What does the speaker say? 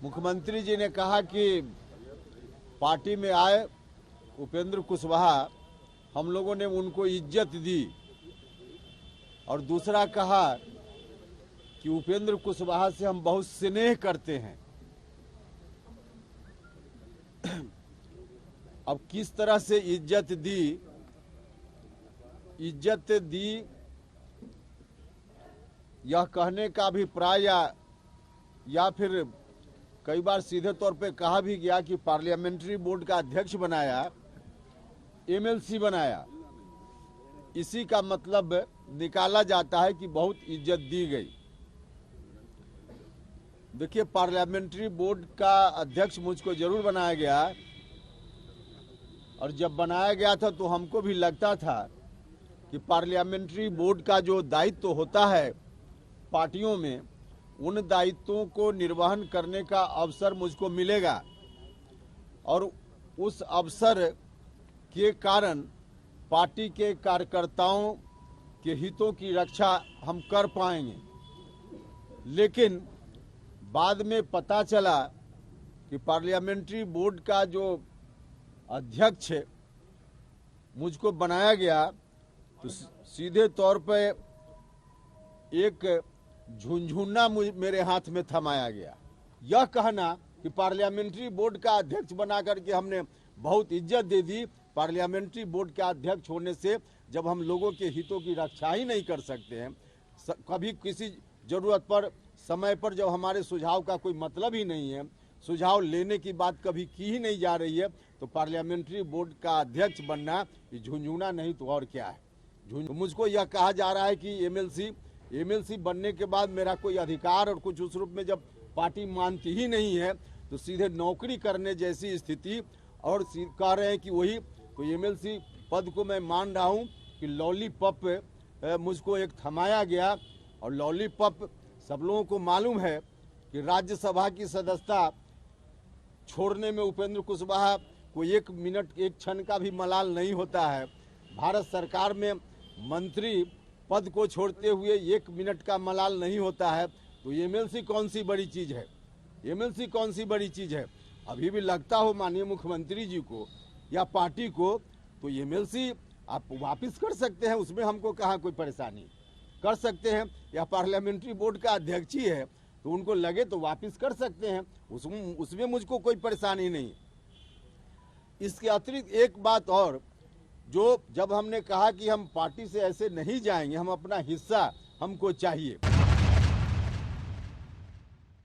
मुख्यमंत्री जी ने कहा कि पार्टी में आए उपेंद्र कुशवाहा, हम लोगों ने उनको इज्जत दी, और दूसरा कहा कि उपेंद्र कुशवाहा से हम बहुत स्नेह करते हैं। अब किस तरह से इज्जत दी यह कहने का अभिप्राय या फिर कई बार सीधे तौर पे कहा भी गया कि पार्लियामेंट्री बोर्ड का अध्यक्ष बनाया, एमएलसी बनाया, इसी का मतलब निकाला जाता है कि बहुत इज्जत दी गई। देखिए, पार्लियामेंट्री बोर्ड का अध्यक्ष मुझको जरूर बनाया गया, और जब बनाया गया था तो हमको भी लगता था कि पार्लियामेंट्री बोर्ड का जो दायित्व होता है पार्टियों में, उन दायित्वों को निर्वहन करने का अवसर मुझको मिलेगा, और उस अवसर के कारण पार्टी के कार्यकर्ताओं के हितों की रक्षा हम कर पाएंगे। लेकिन बाद में पता चला कि पार्लियामेंट्री बोर्ड का जो अध्यक्ष मुझको बनाया गया तो सीधे तौर पे एक झुनझुना मेरे हाथ में थमाया गया। यह कहना कि पार्लियामेंट्री बोर्ड का अध्यक्ष बना करके हमने बहुत इज्जत दे दी, पार्लियामेंट्री बोर्ड का अध्यक्ष होने से जब हम लोगों के हितों की रक्षा ही नहीं कर सकते हैं, कभी किसी जरूरत पर समय पर जब हमारे सुझाव का कोई मतलब ही नहीं है, सुझाव लेने की बात कभी की ही नहीं जा रही है, तो पार्लियामेंट्री बोर्ड का अध्यक्ष बनना ये झुनझुना नहीं तो और क्या है। मुझको यह कहा जा रहा है कि एमएलसी बनने के बाद मेरा कोई अधिकार और कुछ उस रूप में जब पार्टी मानती ही नहीं है तो सीधे नौकरी करने जैसी स्थिति, और कह रहे हैं कि वही तो एमएलसी पद को मैं मान रहा हूं कि लॉलीपॉप मुझको एक थमाया गया। और लॉलीपॉप सब लोगों को मालूम है कि राज्यसभा की सदस्यता छोड़ने में उपेंद्र कुशवाहा को एक मिनट एक क्षण का भी मलाल नहीं होता है। भारत सरकार में मंत्री पद को छोड़ते हुए एक मिनट का मलाल नहीं होता है, तो एमएलसी कौन सी बड़ी चीज है? एमएलसी कौन सी बड़ी चीज है? अभी भी लगता हो माननीय मुख्यमंत्री जी को या पार्टी को, तो एमएलसी आप वापस कर सकते हैं, उसमें हमको कहाँ कोई परेशानी, कर सकते हैं। या पार्लियामेंट्री बोर्ड का अध्यक्ष ही है तो उनको लगे तो वापस कर सकते हैं, उसमें मुझको कोई परेशानी नहीं। इसके अतिरिक्त एक बात और, जो जब हमने कहा कि हम पार्टी से ऐसे नहीं जाएंगे, हम अपना हिस्सा हमको चाहिए।